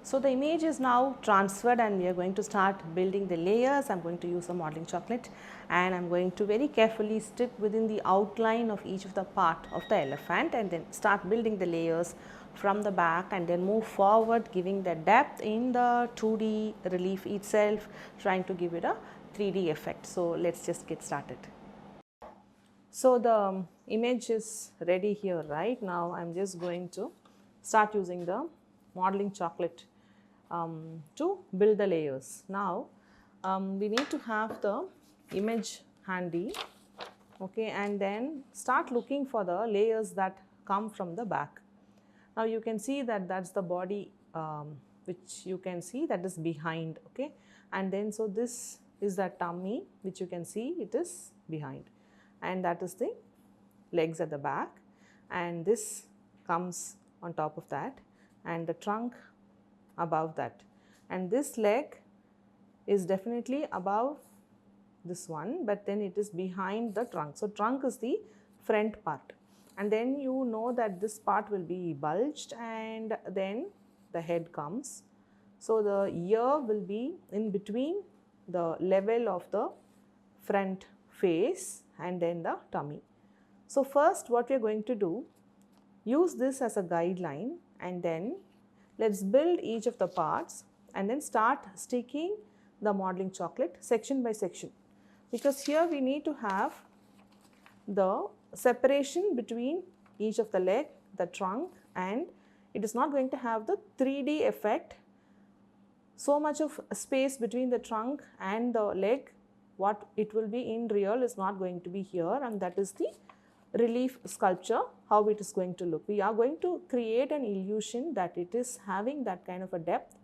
So the image is now transferred and we are going to start building the layers. I am going to use a modeling chocolate and I am going to very carefully stick within the outline of each of the part of the elephant and then start building the layers from the back and then move forward, giving the depth in the 2D relief itself, trying to give it a 3D effect. So let's just get started. So the image is ready here right now. I am just going to start using the modeling chocolate to build the layers. Now we need to have the image handy, okay, and then start looking for the layers that come from the back. Now you can see that that's the body which you can see that is behind, okay, and then so this is the tummy which you can see it is behind, and that is the legs at the back, and this comes on top of that and the trunk above that, and this leg is definitely above this one, but then it is behind the trunk. So trunk is the front part, and then you know that this part will be bulged and then the head comes. So the ear will be in between the level of the front face and then the tummy. So first what we are going to do, use this as a guideline and then let's build each of the parts and then start sticking the modeling chocolate section by section, because here we need to have the separation between each of the leg, the trunk, and it is not going to have the 3D effect. So much of space between the trunk and the leg, what it will be in real is not going to be here, and that is the relief sculpture, how it is going to look. We are going to create an illusion that it is having that kind of a depth,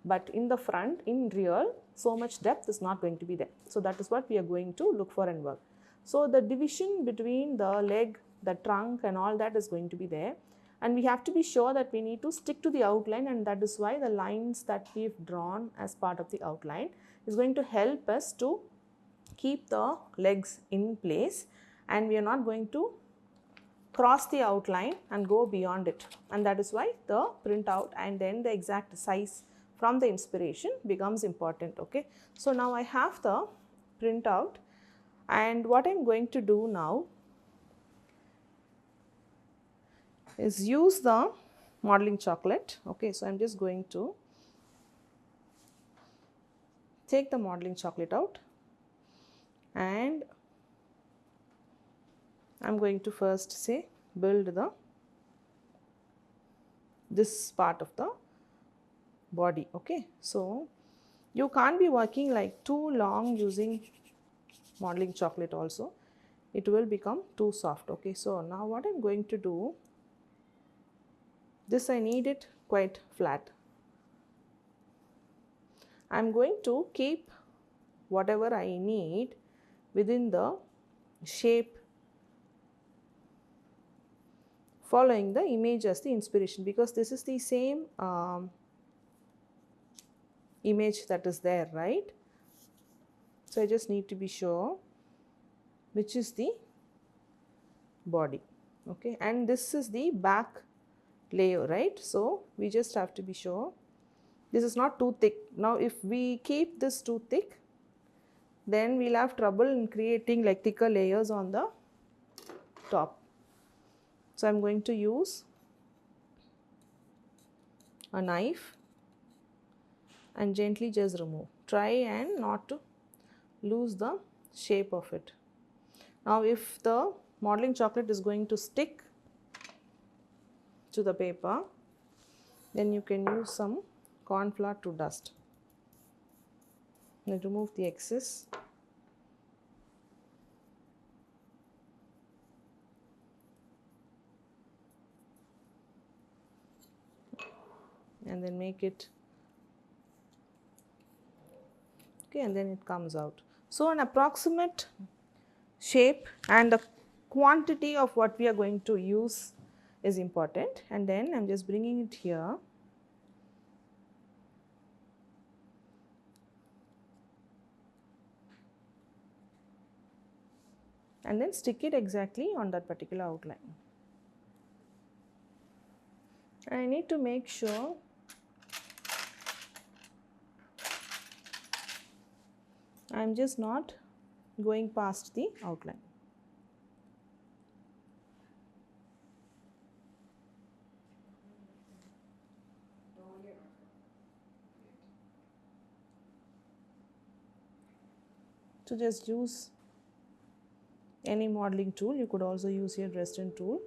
but in the front, in real, so much depth is not going to be there. So that is what we are going to look for and work. So the division between the leg, the trunk and all that is going to be there, and we have to be sure that we need to stick to the outline, and that is why the lines that we've drawn as part of the outline is going to help us to keep the legs in place, and we are not going to cross the outline and go beyond it, and that is why the printout and then the exact size from the inspiration becomes important, okay. So now I have the printout, and what I'm going to do now is use the modeling chocolate, okay. So I'm just going to take the modeling chocolate out and I'm going to first say build this part of the body, okay. So you can't be working like too long using modeling chocolate also, it will become too soft, okay. So now what I'm going to do, this I need it quite flat. I'm going to keep whatever I need within the shape following the image as the inspiration, because this is the same image that is there, right. So I just need to be sure which is the body, okay, and this is the back layer, right. So we just have to be sure this is not too thick. Now if we keep this too thick, then we'll have trouble in creating like thicker layers on the top. So I'm going to use a knife and gently just remove. Try and not to lose the shape of it. Now if the modeling chocolate is going to stick to the paper, then you can use some corn flour to dust and remove the excess. And then make it, okay, and then it comes out. So an approximate shape and the quantity of what we are going to use is important, and then I'm just bringing it here. And then stick it exactly on that particular outline. I need to make sure I am just not going past the outline. So just use any modeling tool. You could also use your Dresden tool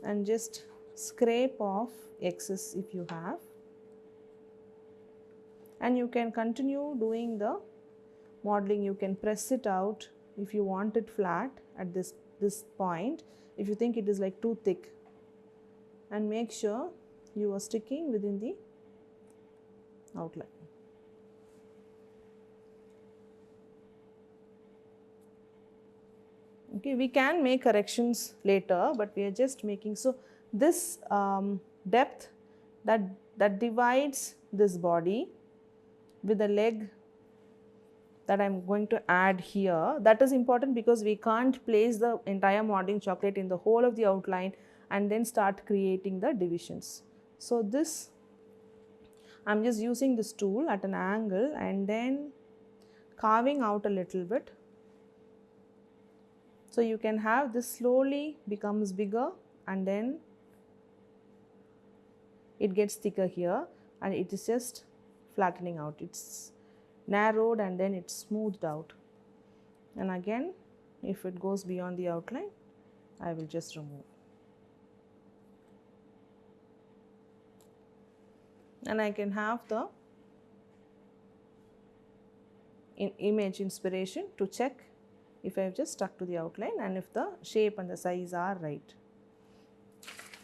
and just scrape off excess if you have, and you can continue doing the modeling. You can press it out if you want it flat at this point, if you think it is like too thick, and make sure you are sticking within the outline. Okay, we can make corrections later, but we are just making, so this depth that divides this body with the leg that I'm going to add here, that is important because we can't place the entire modeling chocolate in the whole of the outline and then start creating the divisions. So this, I'm just using this tool at an angle and then carving out a little bit. So you can have this slowly becomes bigger and then it gets thicker here, and it is just flattening out. It's narrowed and then it's smoothed out. And again, if it goes beyond the outline, I will just remove. And I can have the image inspiration to check if I have just stuck to the outline and if the shape and the size are right.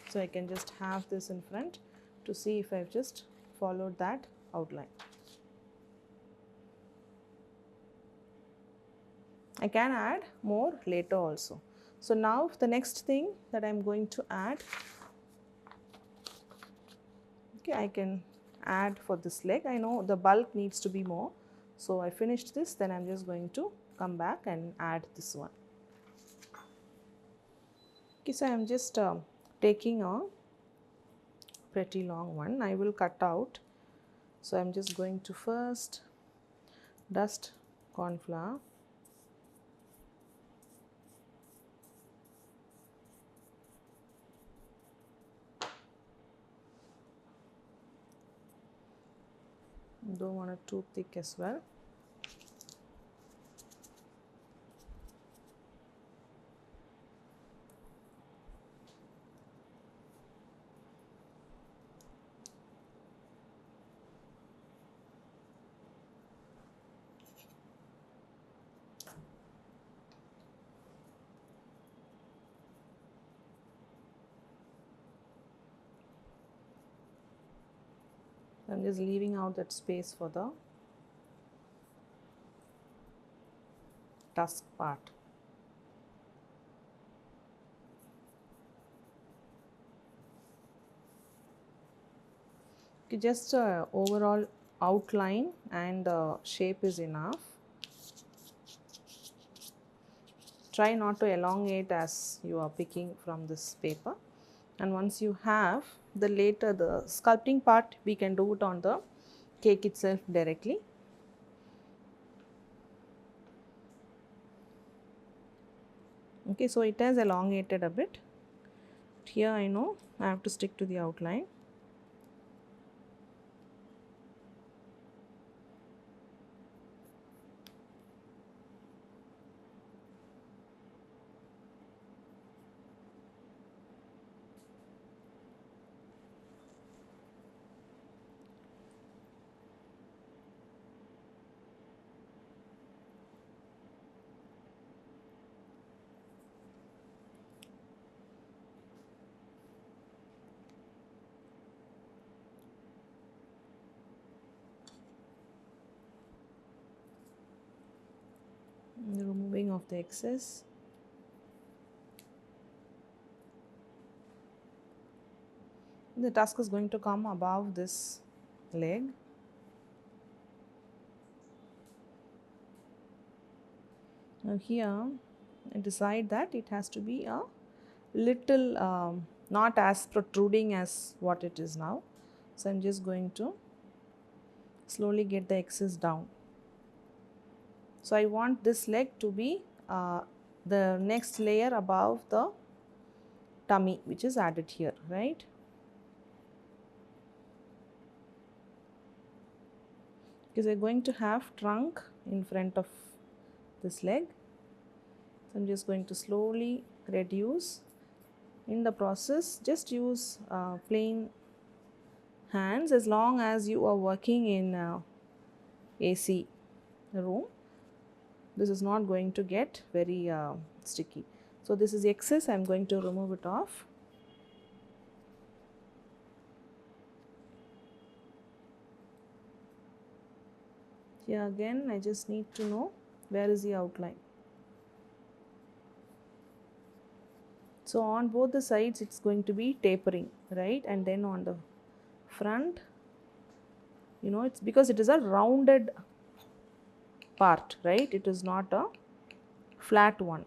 So I can just have this in front to see if I have just followed that outline. I can add more later also. So now the next thing that I am going to add, okay, I can add for this leg. I know the bulk needs to be more. So I finished this, then I am just going to come back and add this one. Okay, so I am just taking a pretty long one. I will cut out. So I am just going to first dust corn flour. Don't want it too thick as well. I'm just leaving out that space for the tusk part. Okay, just overall outline and shape is enough. Try not to elongate as you are picking from this paper. And once you have the sculpting part, we can do it on the cake itself directly. Okay, so it has elongated a bit. Here I know I have to stick to the outline. The removing of the excess. The tusk is going to come above this leg. Now here I decide that it has to be a little not as protruding as what it is now. So I'm just going to slowly get the excess down. So I want this leg to be the next layer above the tummy which is added here, right? Because we're going to have trunk in front of this leg. So I'm just going to slowly reduce. In the process, just use plain hands as long as you are working in AC room. This is not going to get very sticky. So this is excess, I'm going to remove it off. Here again, I just need to know where is the outline. So on both the sides, it's going to be tapering, right? And then on the front, you know, it's because it is a rounded part, right? It is not a flat one.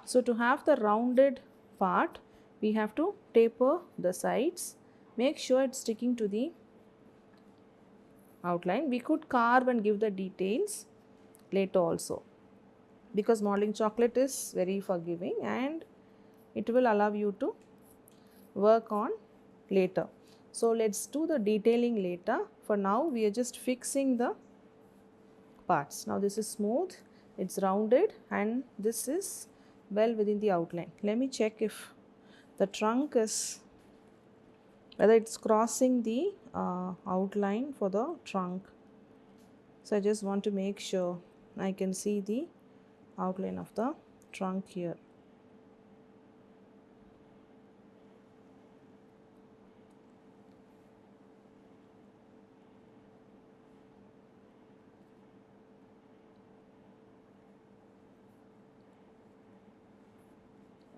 So to have the rounded part, we have to taper the sides. Make sure it's sticking to the outline. We could carve and give the details later also, because modeling chocolate is very forgiving and it will allow you to work on later. So let's do the detailing later. For now, we are just fixing the parts. Now this is smooth, it's rounded, and this is well within the outline. Let me check if the trunk is, whether it's crossing the outline for the trunk. So I just want to make sure I can see the outline of the trunk here.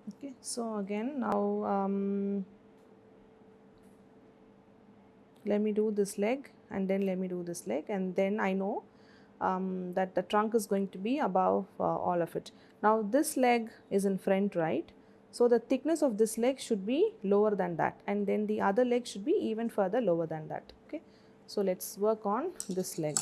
Okay, so again now let me do this leg and then let me do this leg, and then I know that the trunk is going to be above all of it. Now this leg is in front, right? So the thickness of this leg should be lower than that, and then the other leg should be even further lower than that. Okay, so let's work on this leg.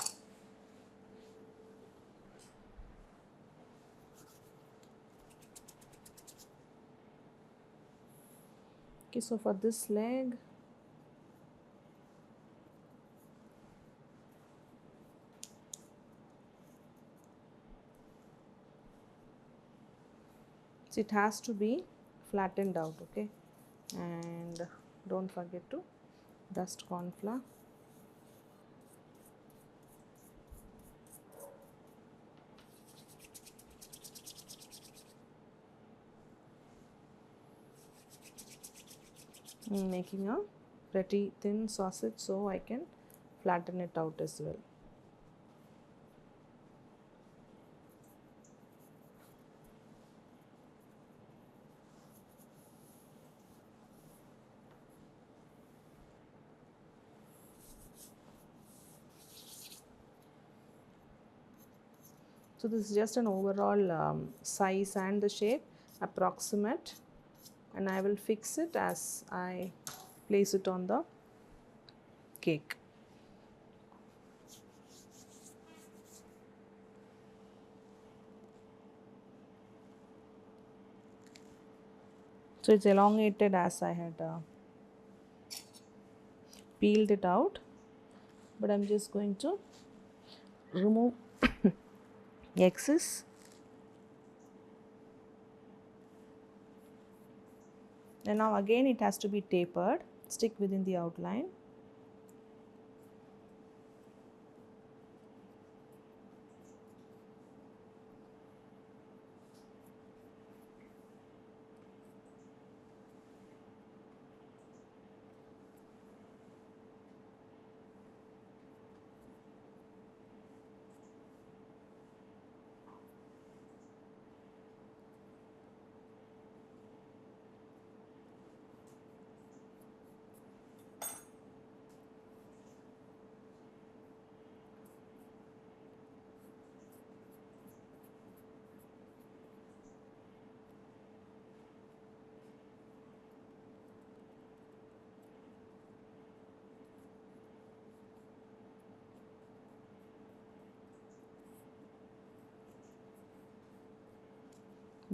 Okay, so for this leg, so it has to be flattened out. Okay, and don't forget to dust corn flour. Making a pretty thin sausage so I can flatten it out as well. So this is just an overall size and the shape approximate, and I will fix it as I place it on the cake. So it's elongated as I had peeled it out, but I'm just going to remove excess. And now again it has to be tapered, stick within the outline.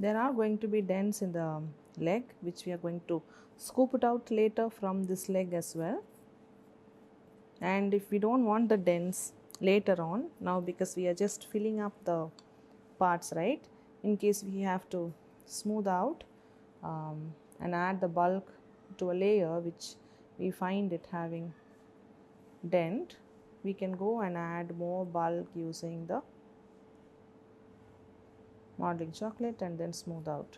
There are going to be dents in the leg, which we are going to scoop it out later from this leg as well. And if we don't want the dents later on, now because we are just filling up the parts, right, in case we have to smooth out and add the bulk to a layer which we find it having dent, we can go and add more bulk using the modeling chocolate and then smooth out.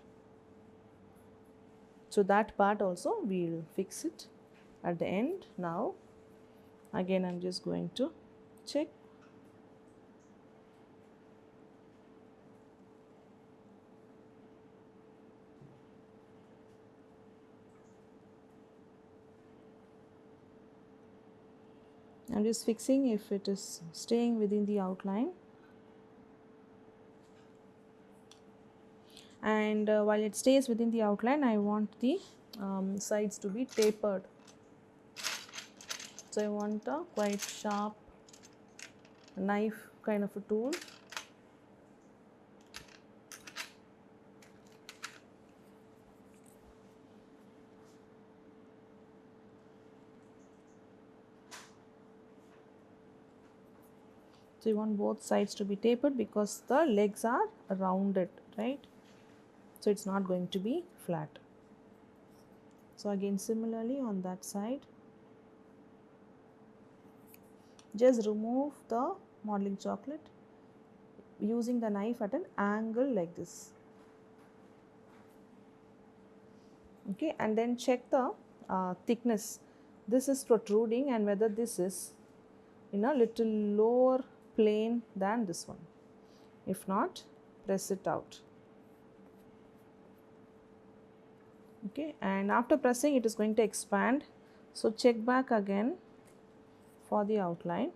So that part also we'll fix it at the end. Now again I'm just going to check. I'm just fixing if it is staying within the outline. And while it stays within the outline, I want the sides to be tapered. So I want a quite sharp knife kind of a tool. So you want both sides to be tapered because the legs are rounded, right? So it's not going to be flat. So again similarly on that side, just remove the modeling chocolate using the knife at an angle like this. Okay, and then check the thickness. This is protruding and whether this is in a little lower plane than this one. If not, press it out. Okay, and after pressing it is going to expand. So check back again for the outline.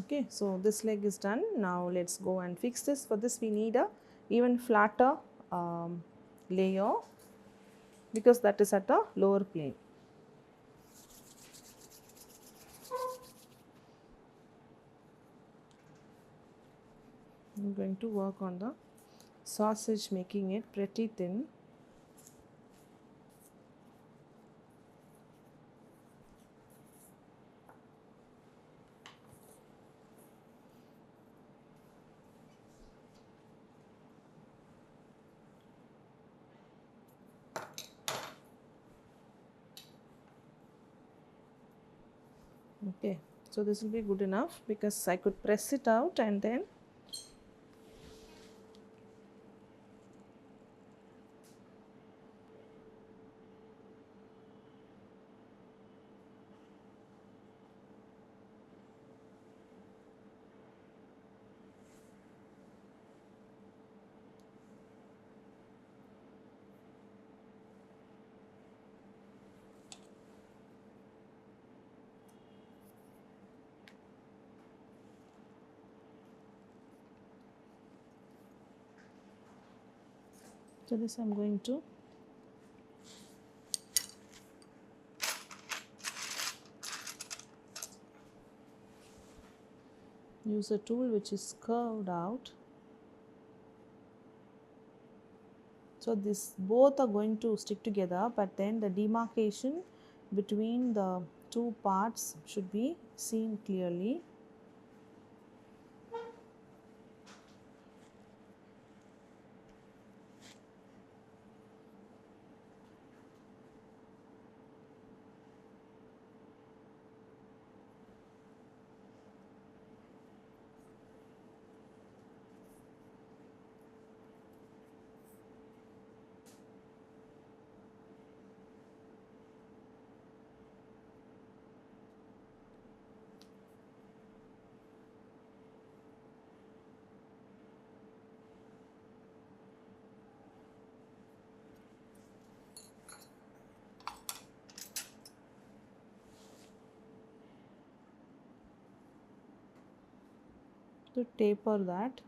Okay, so this leg is done. Now let's go and fix this. For this we need a even flatter layer because that is at a lower plane. I'm going to work on the sausage, making it pretty thin. Okay, so this will be good enough because I could press it out and then so this I'm going to use a tool which is curved out. So this both are going to stick together, but then the demarcation between the two parts should be seen clearly. To taper that,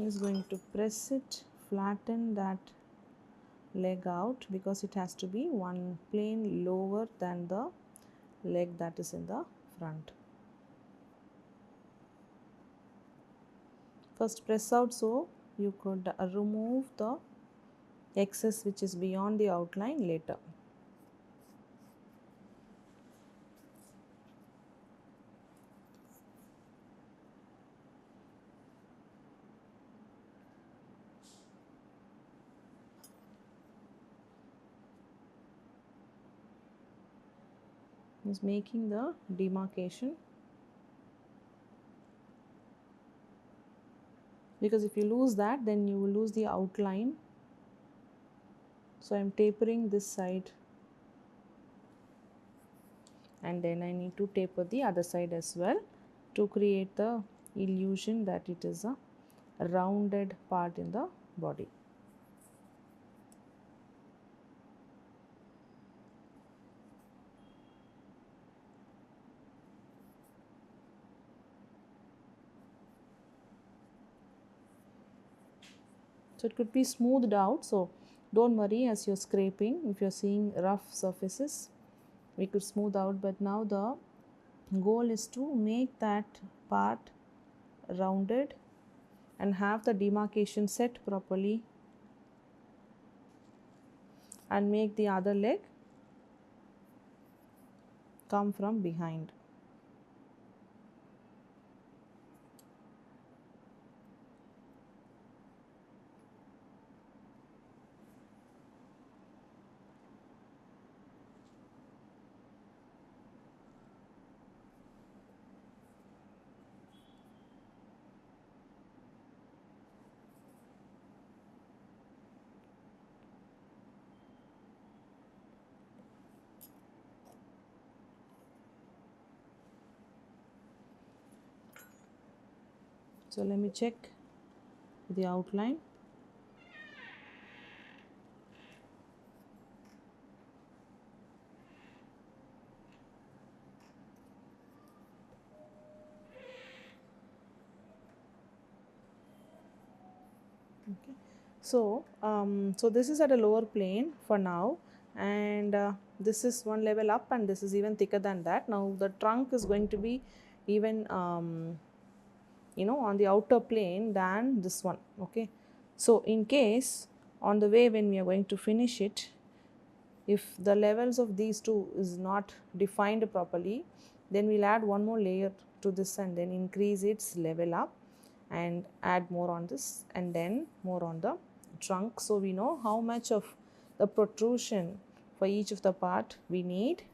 is going to press it, flatten that leg out, because it has to be one plane lower than the leg that is in the front. First press out so you could remove the excess which is beyond the outline later. Is making the demarcation, because if you lose that, then you will lose the outline. So I am tapering this side, and then I need to taper the other side as well to create the illusion that it is a rounded part in the body. So it could be smoothed out, so don't worry as you're scraping. If you're seeing rough surfaces, we could smooth out, but now the goal is to make that part rounded and have the demarcation set properly, and make the other leg come from behind. So let me check the outline. Okay. So this is at a lower plane for now, and this is one level up, and this is even thicker than that. Now the trunk is going to be even on the outer plane than this one. Okay, so in case on the way when we are going to finish it, if the levels of these two is not defined properly, then we'll add one more layer to this and then increase its level up and add more on this and then more on the trunk, so we know how much of the protrusion for each of the part we need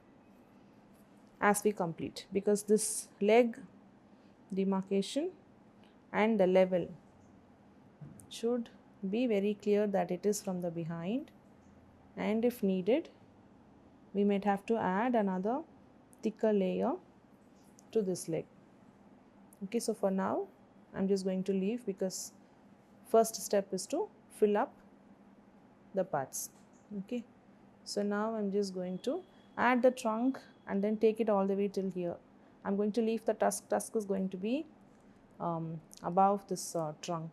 as we complete, because this leg demarcation and the level should be very clear that it is from the behind, and if needed we might have to add another thicker layer to this leg. Okay, so for now I'm just going to leave, because first step is to fill up the parts. Okay, so now I'm just going to add the trunk and then take it all the way till here. I'm going to leave the tusk is going to be above this trunk.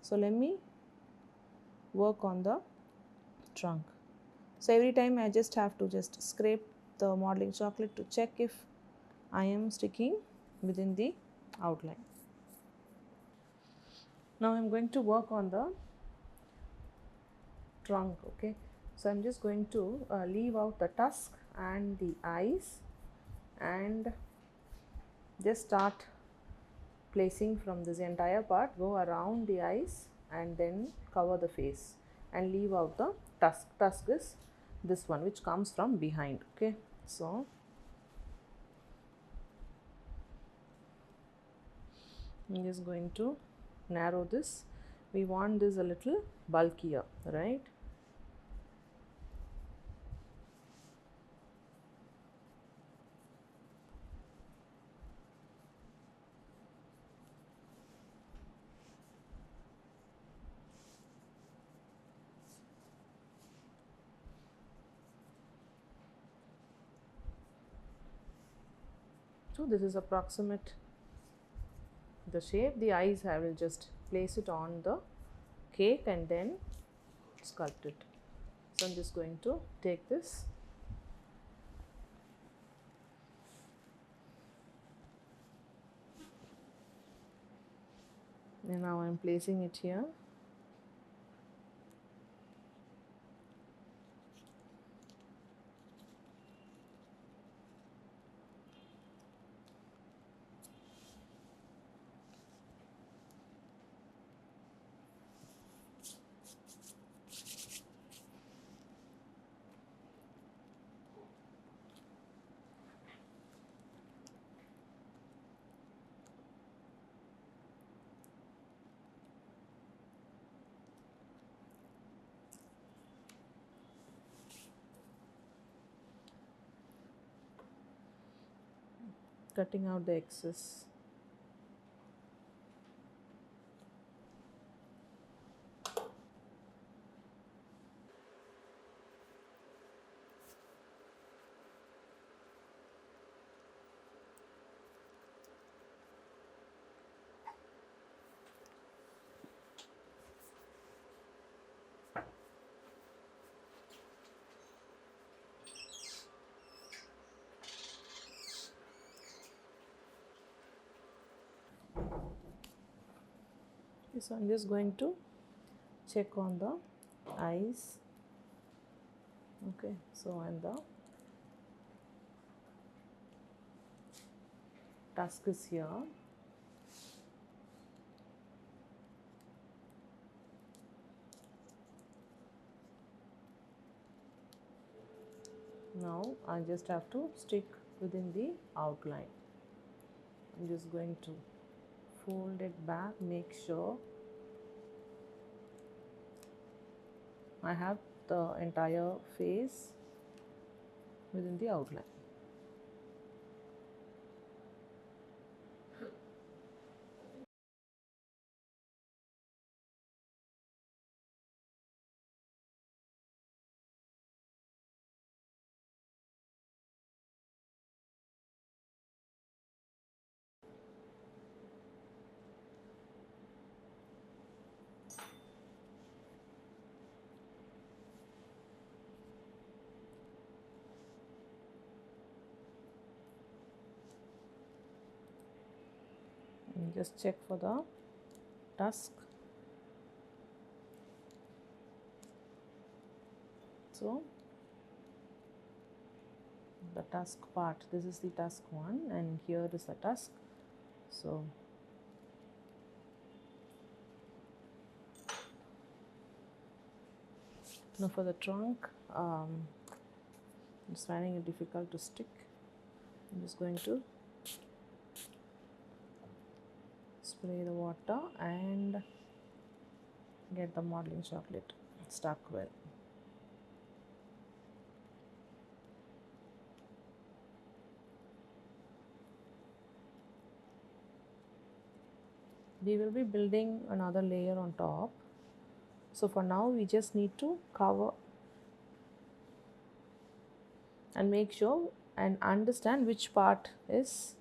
So let me work on the trunk. So every time I just have to just scrape the modeling chocolate to check if I am sticking within the outline. Now I'm going to work on the trunk. Okay, so I'm just going to leave out the tusk and the eyes and just start placing from this entire part, go around the eyes and then cover the face and leave out the tusk. Tusk is this one which comes from behind. Okay, so I'm just going to narrow this. We want this a little bulkier, right? So this is approximate the shape. The eyes I will just place it on the cake and then sculpt it. So I'm just going to take this and now I'm placing it here. Cutting out the excess. So I'm just going to check on the eyes. Okay, so and the tusk is here. Now I just have to stick within the outline. I'm just going to fold it back, make sure I have the entire face within the outline. And just check for the tusk. So the tusk part, this is the tusk one and here is the tusk. So now for the trunk, it's finding it difficult to stick. I'm just going to spray the water and get the modeling chocolate stuck well. We will be building another layer on top. So for now we just need to cover and make sure and understand which part is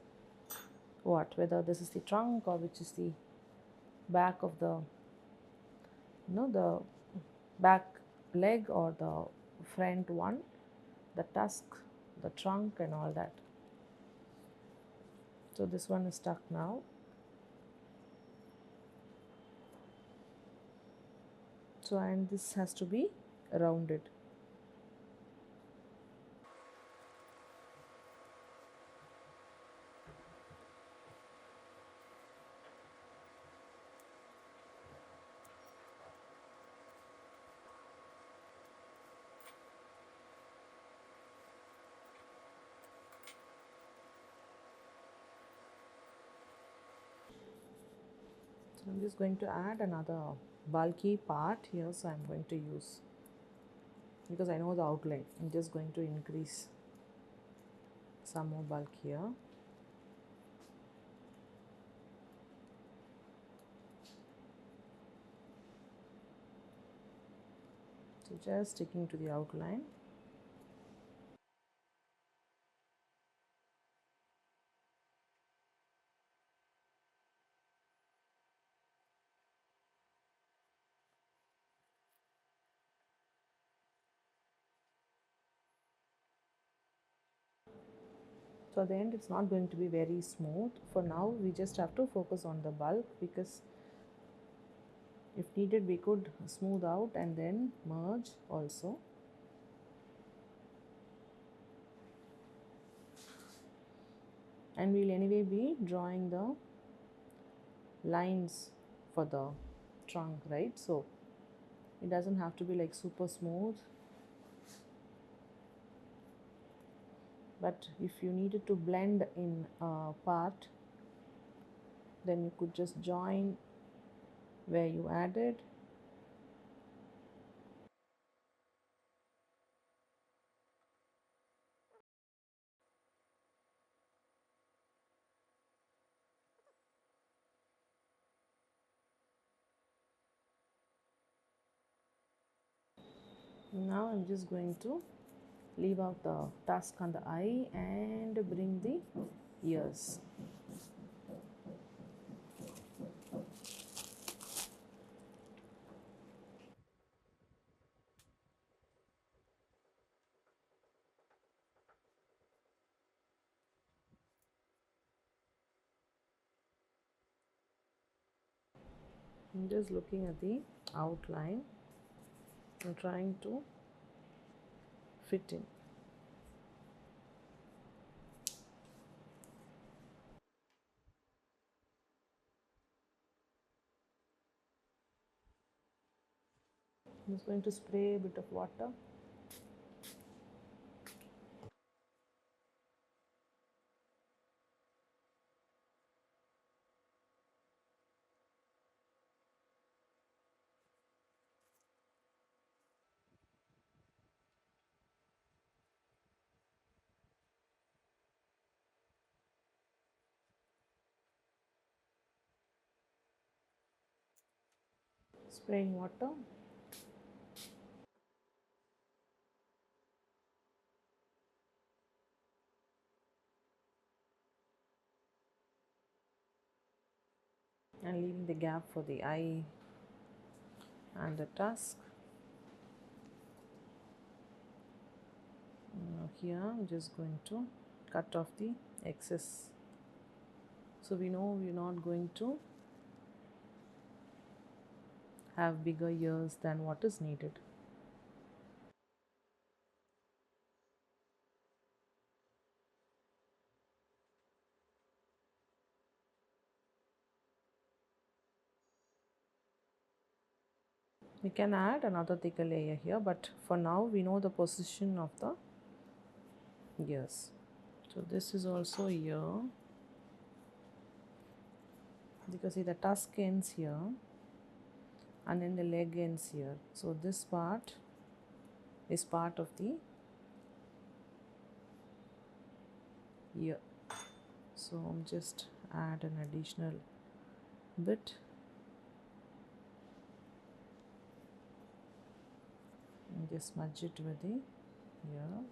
what, whether this is the trunk or which is the back of the the back leg or the front one, the tusk, the trunk and all that. So this one is stuck now. So and this has to be rounded. So I'm just going to add another bulky part here, so I'm going to use, because I know the outline, I'm just going to increase some more bulk here. So just sticking to the outline. So at the end it's not going to be very smooth. For now we just have to focus on the bulk, because if needed we could smooth out and then merge also. And we'll anyway be drawing the lines for the trunk, right? So it doesn't have to be like super smooth, but if you needed to blend in a part, then you could just join where you added. Now I'm just going to leave out the tusk on the eye and bring the ears. I'm just looking at the outline and trying to fit in. I'm just going to spray a bit of water. Spraying water. And leaving the gap for the eye and the tusk. Now here I'm just going to cut off the excess. So we know we're not going to have bigger ears than what is needed. We can add another thicker layer here, but for now we know the position of the ears. So this is also a ear, because see the tusk ends here and then the leg ends here. So this part is part of the ear. So I'm just add an additional bit and just smudge it with the ear.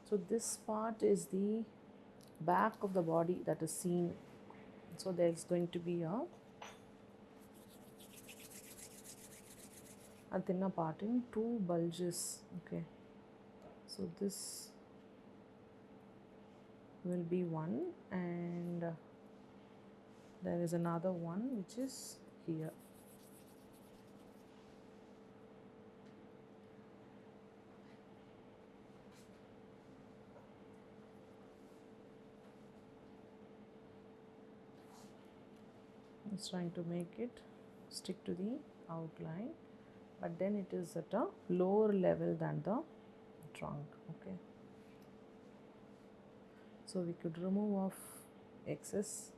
So this part is the back of the body that is seen. So there's going to be a thinner part in two bulges. Okay, so this will be one, and there is another one which is here. It's trying to make it stick to the outline, but then it is at a lower level than the trunk. Okay, so we could remove off excess.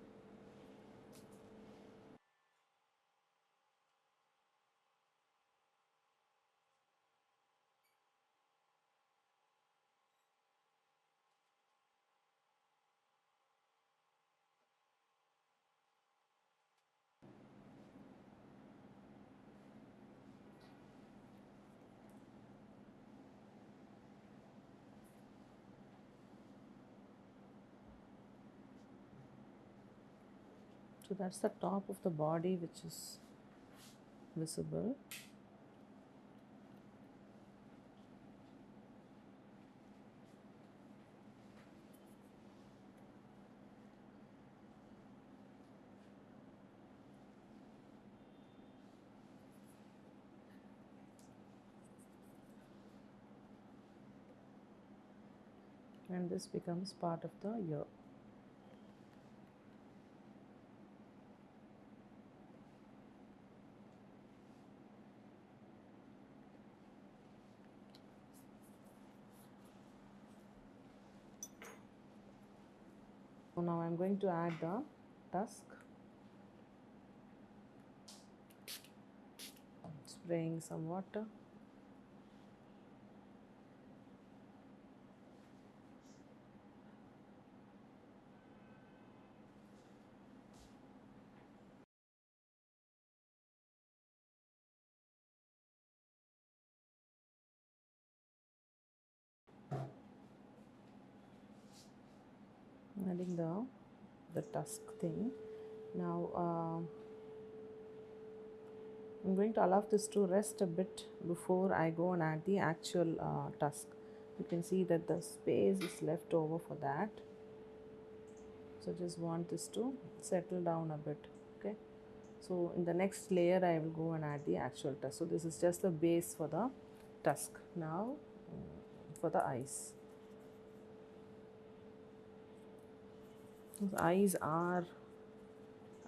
So that's the top of the body which is visible. And this becomes part of the ear. So now I'm going to add the tusk, spraying some water. Adding the tusk thing. Now I'm going to allow this to rest a bit before I go and add the actual tusk. You can see that the space is left over for that. So just want this to settle down a bit. Okay. So in the next layer I will go and add the actual tusk. So this is just the base for the tusk. Now for the eyes. The eyes are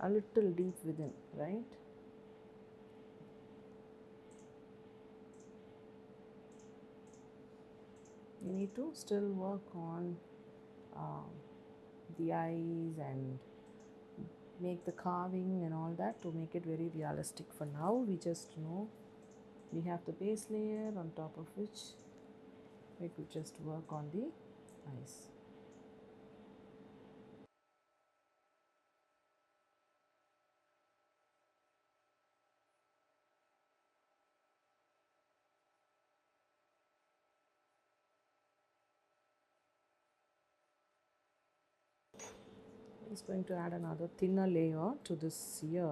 a little deep within, right? You need to still work on um, the eyes and make the carving and all that to make it very realistic. For now we just know we have the base layer on top of which we could just work on the eyes. It's going to add another thinner layer to this ear.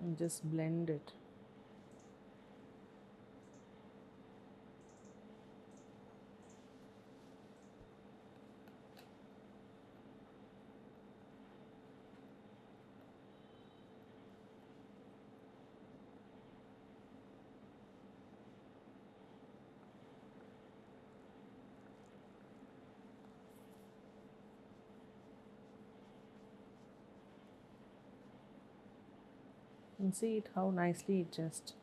And just blend it. And see it how nicely it just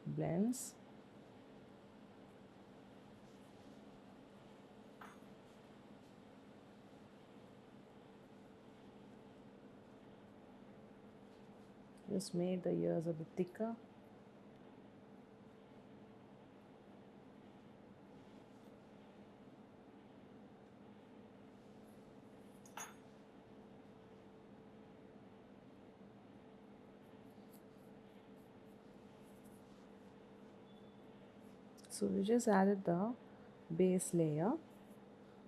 blends. Just made the ears a bit thicker. So we just added the base layer.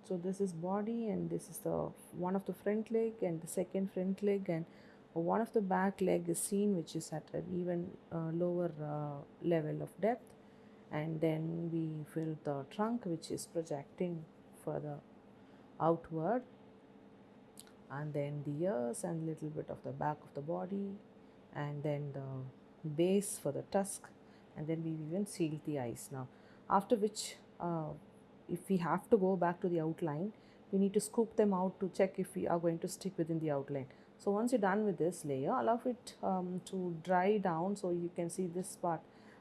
So this is body and this is the one of the front leg and the second front leg, and one of the back leg is seen which is at an even lower level of depth, and then we fill the trunk which is projecting further outward, and then the ears and little bit of the back of the body, and then the base for the tusk, and then we even sealed the eyes. Now after which if we have to go back to the outline, we need to scoop them out to check if we are going to stick within the outline. So once you're done with this layer, allow it to dry down. So you can see this part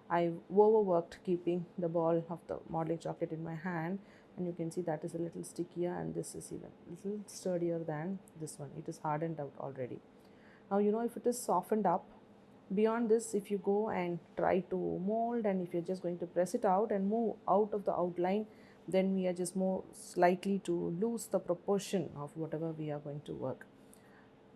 I overworked keeping the ball of the modeling chocolate in my hand, and you can see that is a little stickier and this is even a little sturdier than this one. It is hardened out already. Now you know if it is softened up, beyond this if you go and try to mold, and if you're just going to press it out and move out of the outline, then we are just more slightly to lose the proportion of whatever we are going to work.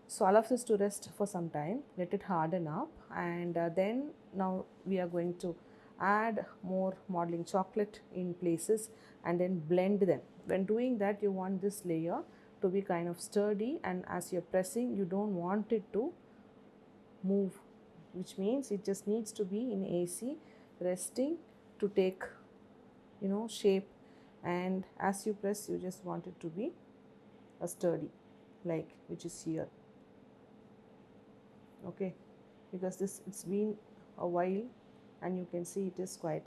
So allow this to rest for some time, let it harden up, and then now we are going to add more modeling chocolate in places and then blend them. when doing that, you want this layer to be kind of sturdy, and as you're pressing, you don't want it to move, which means it just needs to be in AC, resting to take, shape. And as you press, you just want it to be a sturdy, like which is here. Okay, because this, it's been a while, and you can see it is quite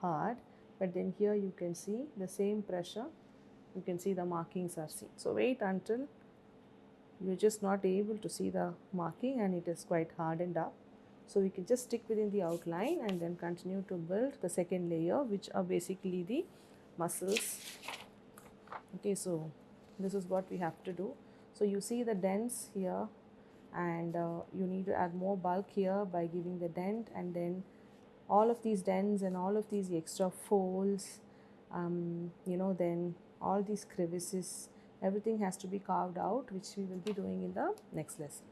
hard, but then here you can see the same pressure, you can see the markings are seen. So wait until you're just not able to see the marking and it is quite hardened up. So we can just stick within the outline and then continue to build the second layer, which are basically the muscles. Okay, so this is what we have to do. So you see the dents here, and you need to add more bulk here by giving the dent, and then all of these dents and all of these extra folds, then all these crevices, everything has to be carved out, which we will be doing in the next lesson.